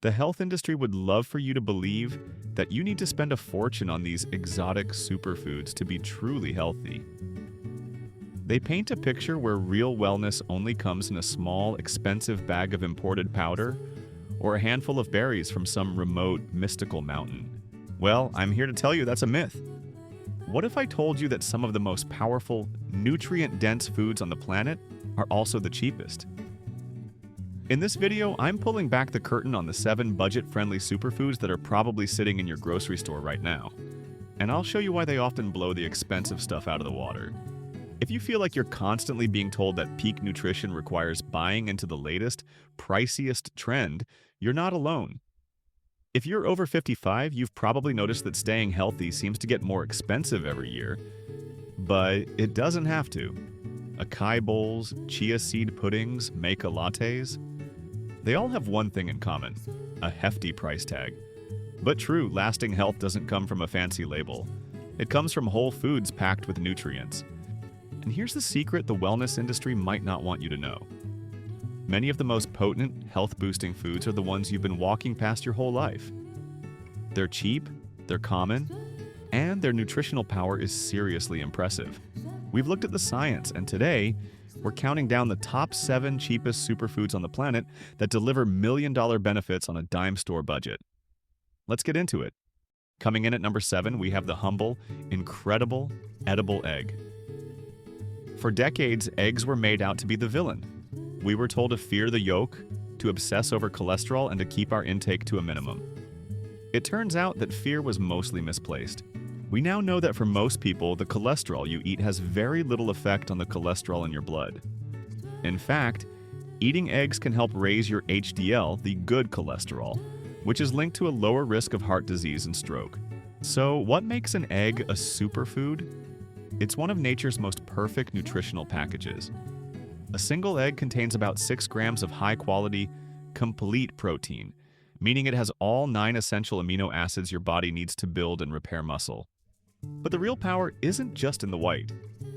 The health industry would love for you to believe that you need to spend a fortune on these exotic superfoods to be truly healthy. They paint a picture where real wellness only comes in a small, expensive bag of imported powder or a handful of berries from some remote, mystical mountain. Well, I'm here to tell you that's a myth. What if I told you that some of the most powerful, nutrient-dense foods on the planet are also the cheapest? In this video, I'm pulling back the curtain on the 7 budget-friendly superfoods that are probably sitting in your grocery store right now. And I'll show you why they often blow the expensive stuff out of the water. If you feel like you're constantly being told that peak nutrition requires buying into the latest, priciest trend, you're not alone. If you're over 55, you've probably noticed that staying healthy seems to get more expensive every year. But it doesn't have to. Acai bowls, chia seed puddings, maca lattes. They all have one thing in common: a hefty price tag. But true, lasting health doesn't come from a fancy label. It comes from whole foods packed with nutrients. And here's the secret the wellness industry might not want you to know. Many of the most potent, health-boosting foods are the ones you've been walking past your whole life. They're cheap, they're common, and their nutritional power is seriously impressive. We've looked at the science, and today, we're counting down the top 7 cheapest superfoods on the planet that deliver million-dollar benefits on a dime store budget. Let's get into it. Coming in at number 7, we have the humble, incredible, edible egg. For decades, eggs were made out to be the villain. We were told to fear the yolk, to obsess over cholesterol, and to keep our intake to a minimum. It turns out that fear was mostly misplaced. We now know that for most people, the cholesterol you eat has very little effect on the cholesterol in your blood. In fact, eating eggs can help raise your HDL, the good cholesterol, which is linked to a lower risk of heart disease and stroke. So, what makes an egg a superfood? It's one of nature's most perfect nutritional packages. A single egg contains about 6 grams of high-quality, complete protein, meaning it has all 9 essential amino acids your body needs to build and repair muscle. But the real power isn't just in the white.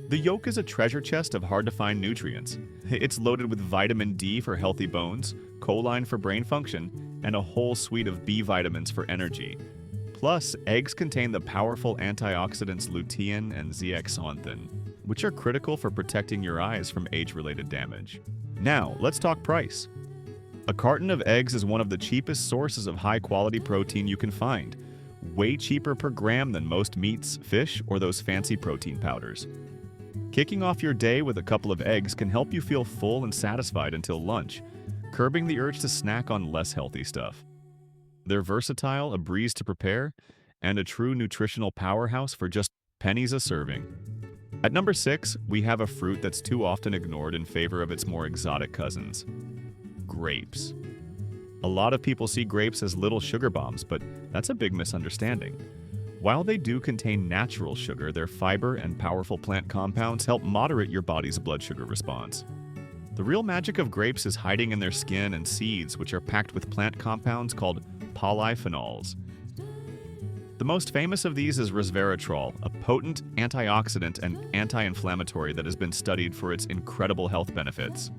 The yolk is a treasure chest of hard-to-find nutrients. It's loaded with vitamin D for healthy bones, choline for brain function, and a whole suite of B vitamins for energy. Plus, eggs contain the powerful antioxidants lutein and zeaxanthin, which are critical for protecting your eyes from age-related damage. Now, let's talk price. A carton of eggs is one of the cheapest sources of high-quality protein you can find, way cheaper per gram than most meats, fish, or those fancy protein powders. Kicking off your day with a couple of eggs can help you feel full and satisfied until lunch, curbing the urge to snack on less healthy stuff. They're versatile, a breeze to prepare, and a true nutritional powerhouse for just pennies a serving. At number 6, we have a fruit that's too often ignored in favor of its more exotic cousins: grapes. A lot of people see grapes as little sugar bombs, but that's a big misunderstanding. While they do contain natural sugar, their fiber and powerful plant compounds help moderate your body's blood sugar response. The real magic of grapes is hiding in their skin and seeds, which are packed with plant compounds called polyphenols. The most famous of these is resveratrol, a potent antioxidant and anti-inflammatory that has been studied for its incredible health benefits.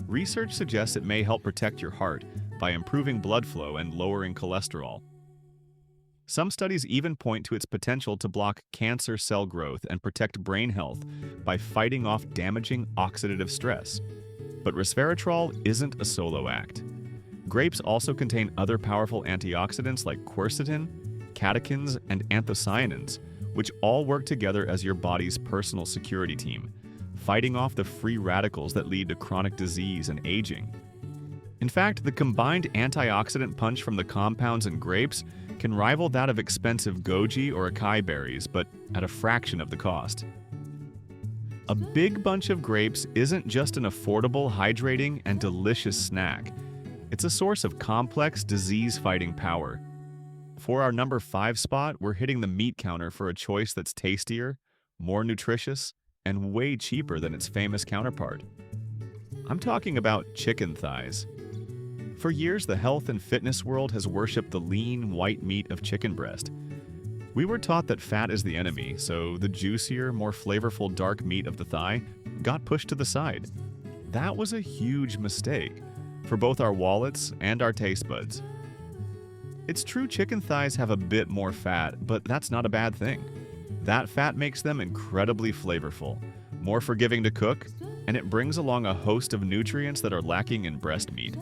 Research suggests it may help protect your heart by improving blood flow and lowering cholesterol. Some studies even point to its potential to block cancer cell growth and protect brain health by fighting off damaging oxidative stress. But resveratrol isn't a solo act. Grapes also contain other powerful antioxidants like quercetin, catechins, and anthocyanins, which all work together as your body's personal security team, fighting off the free radicals that lead to chronic disease and aging. In fact, the combined antioxidant punch from the compounds in grapes can rival that of expensive goji or acai berries, but at a fraction of the cost. A big bunch of grapes isn't just an affordable, hydrating, and delicious snack. It's a source of complex, disease-fighting power. For our number 5 spot, we're hitting the meat counter for a choice that's tastier, more nutritious, and way cheaper than its famous counterpart. I'm talking about chicken thighs. For years, the health and fitness world has worshipped the lean, white meat of chicken breast. We were taught that fat is the enemy, so the juicier, more flavorful dark meat of the thigh got pushed to the side. That was a huge mistake for both our wallets and our taste buds. It's true chicken thighs have a bit more fat, but that's not a bad thing. That fat makes them incredibly flavorful, more forgiving to cook, and it brings along a host of nutrients that are lacking in breast meat.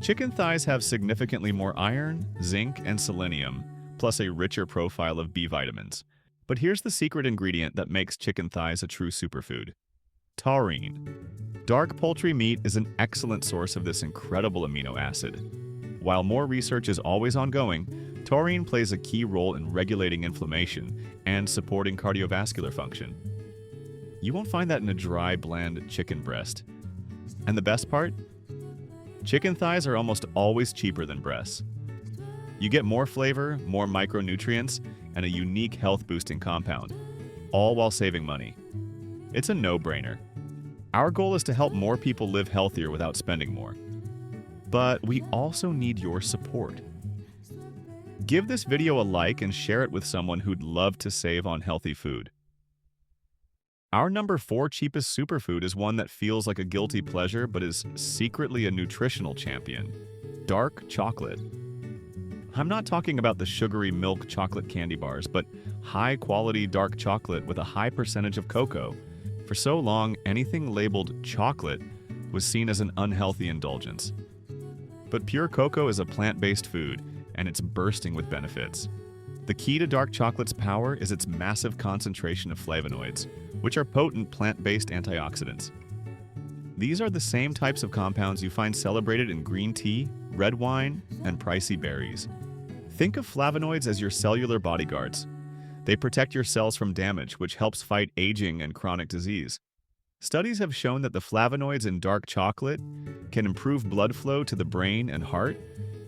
Chicken thighs have significantly more iron, zinc, and selenium, plus a richer profile of B vitamins. But here's the secret ingredient that makes chicken thighs a true superfood: taurine. Dark poultry meat is an excellent source of this incredible amino acid. While more research is always ongoing, taurine plays a key role in regulating inflammation and supporting cardiovascular function. You won't find that in a dry, bland chicken breast. And the best part? Chicken thighs are almost always cheaper than breasts. You get more flavor, more micronutrients, and a unique health-boosting compound, all while saving money. It's a no-brainer. Our goal is to help more people live healthier without spending more. But we also need your support. Give this video a like and share it with someone who'd love to save on healthy food. Our number 4 cheapest superfood is one that feels like a guilty pleasure but is secretly a nutritional champion: dark chocolate. I'm not talking about the sugary milk chocolate candy bars, but high-quality dark chocolate with a high percentage of cocoa. For so long, anything labeled chocolate was seen as an unhealthy indulgence. But pure cocoa is a plant-based food, and it's bursting with benefits. The key to dark chocolate's power is its massive concentration of flavonoids, which are potent plant-based antioxidants. These are the same types of compounds you find celebrated in green tea, red wine, and pricey berries. Think of flavonoids as your cellular bodyguards. They protect your cells from damage, which helps fight aging and chronic disease. Studies have shown that the flavonoids in dark chocolate can improve blood flow to the brain and heart,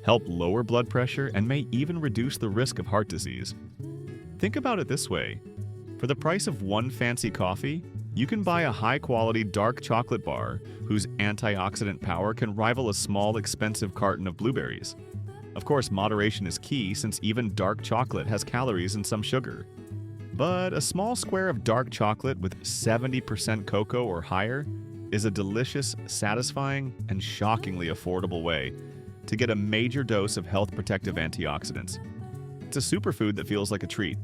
help lower blood pressure, and may even reduce the risk of heart disease. Think about it this way. For the price of one fancy coffee, you can buy a high-quality dark chocolate bar whose antioxidant power can rival a small, expensive carton of blueberries. Of course, moderation is key since even dark chocolate has calories and some sugar. But a small square of dark chocolate with 70% cocoa or higher is a delicious, satisfying, and shockingly affordable way to get a major dose of health-protective antioxidants. It's a superfood that feels like a treat.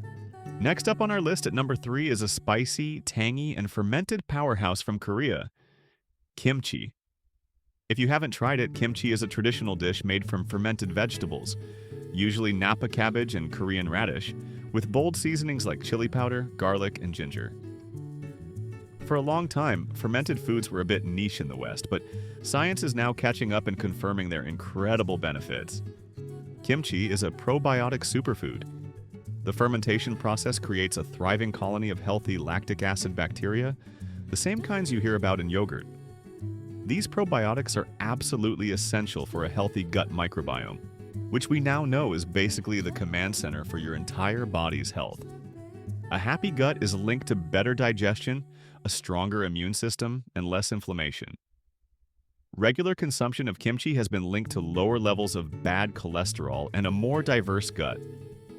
Next up on our list at number 3 is a spicy, tangy, and fermented powerhouse from Korea: kimchi. If you haven't tried it, kimchi is a traditional dish made from fermented vegetables, usually Napa cabbage and Korean radish, with bold seasonings like chili powder, garlic, and ginger. For a long time, fermented foods were a bit niche in the West, but science is now catching up and confirming their incredible benefits. Kimchi is a probiotic superfood. The fermentation process creates a thriving colony of healthy lactic acid bacteria, the same kinds you hear about in yogurt. These probiotics are absolutely essential for a healthy gut microbiome, which we now know is basically the command center for your entire body's health. A happy gut is linked to better digestion, a stronger immune system, and less inflammation. Regular consumption of kimchi has been linked to lower levels of bad cholesterol and a more diverse gut.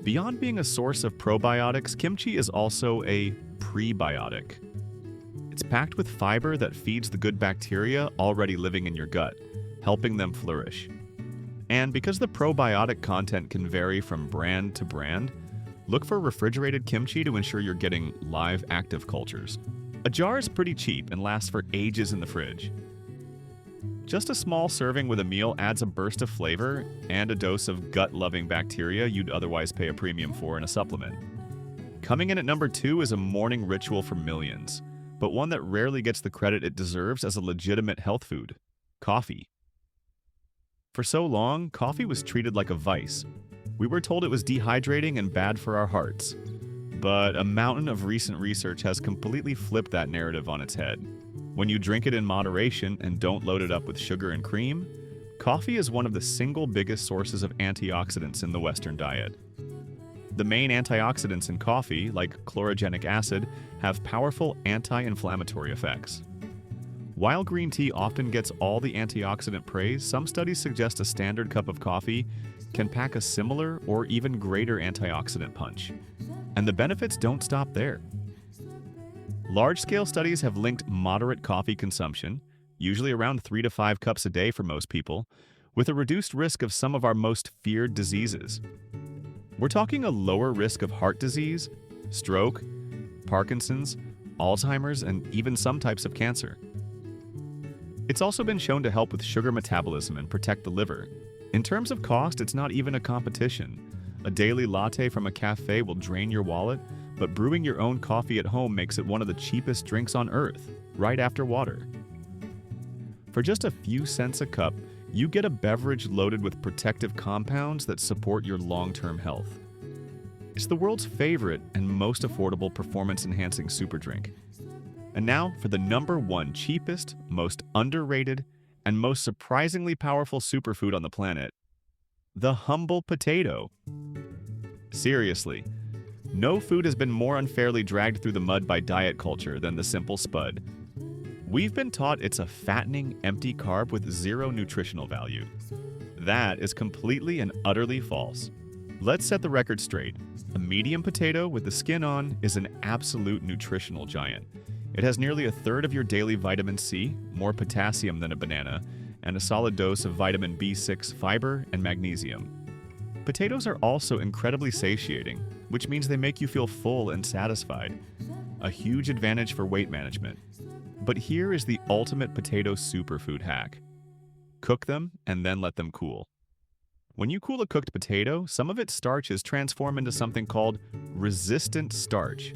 Beyond being a source of probiotics, kimchi is also a prebiotic. It's packed with fiber that feeds the good bacteria already living in your gut, helping them flourish. And because the probiotic content can vary from brand to brand, look for refrigerated kimchi to ensure you're getting live active cultures. A jar is pretty cheap and lasts for ages in the fridge. Just a small serving with a meal adds a burst of flavor and a dose of gut-loving bacteria you'd otherwise pay a premium for in a supplement. Coming in at number 2 is a morning ritual for millions, but one that rarely gets the credit it deserves as a legitimate health food: coffee. For so long, coffee was treated like a vice. We were told it was dehydrating and bad for our hearts. But a mountain of recent research has completely flipped that narrative on its head. When you drink it in moderation and don't load it up with sugar and cream, coffee is one of the single biggest sources of antioxidants in the Western diet. The main antioxidants in coffee, like chlorogenic acid, have powerful anti-inflammatory effects. While green tea often gets all the antioxidant praise, some studies suggest a standard cup of coffee can pack a similar or even greater antioxidant punch. And the benefits don't stop there. Large-scale studies have linked moderate coffee consumption, usually around 3 to 5 cups a day for most people, with a reduced risk of some of our most feared diseases. We're talking a lower risk of heart disease, stroke, Parkinson's, Alzheimer's, and even some types of cancer. It's also been shown to help with sugar metabolism and protect the liver. In terms of cost, it's not even a competition. A daily latte from a cafe will drain your wallet, but brewing your own coffee at home makes it one of the cheapest drinks on earth, right after water. For just a few cents a cup, you get a beverage loaded with protective compounds that support your long-term health. It's the world's favorite and most affordable performance-enhancing super drink. And now for the #1 cheapest, most underrated, and most surprisingly powerful superfood on the planet, the humble potato. Seriously, no food has been more unfairly dragged through the mud by diet culture than the simple spud. We've been taught it's a fattening, empty carb with zero nutritional value. That is completely and utterly false. Let's set the record straight. A medium potato with the skin on is an absolute nutritional giant. It has nearly a third of your daily vitamin C, more potassium than a banana, and a solid dose of vitamin B6 fiber and magnesium. Potatoes are also incredibly satiating, which means they make you feel full and satisfied. A huge advantage for weight management. But here is the ultimate potato superfood hack. Cook them and then let them cool. When you cool a cooked potato, some of its starches transform into something called resistant starch.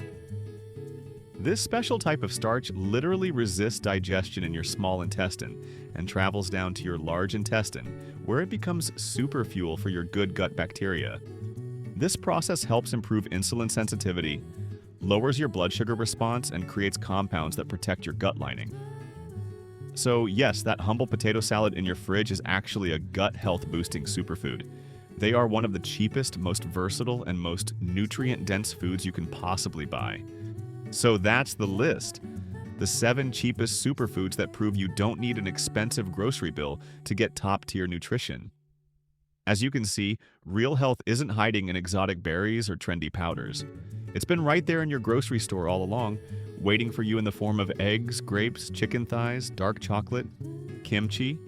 This special type of starch literally resists digestion in your small intestine and travels down to your large intestine, where it becomes super fuel for your good gut bacteria. This process helps improve insulin sensitivity, lowers your blood sugar response, and creates compounds that protect your gut lining. So yes, that humble potato salad in your fridge is actually a gut health-boosting superfood. They are one of the cheapest, most versatile, and most nutrient-dense foods you can possibly buy. So that's the list. The 7 cheapest superfoods that prove you don't need an expensive grocery bill to get top-tier nutrition. As you can see, real health isn't hiding in exotic berries or trendy powders. It's been right there in your grocery store all along, waiting for you in the form of eggs, grapes, chicken thighs, dark chocolate, kimchi,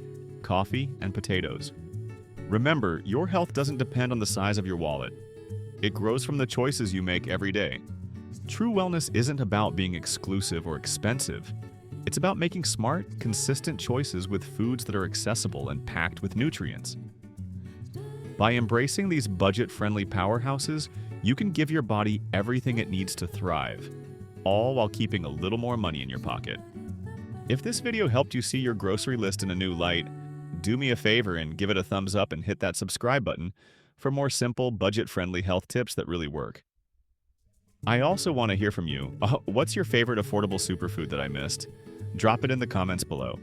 coffee, and potatoes. Remember, your health doesn't depend on the size of your wallet. It grows from the choices you make every day. True wellness isn't about being exclusive or expensive. It's about making smart, consistent choices with foods that are accessible and packed with nutrients. By embracing these budget-friendly powerhouses, you can give your body everything it needs to thrive, all while keeping a little more money in your pocket. If this video helped you see your grocery list in a new light, do me a favor and give it a thumbs up and hit that subscribe button for more simple, budget-friendly health tips that really work. I also want to hear from you. What's your favorite affordable superfood that I missed? Drop it in the comments below.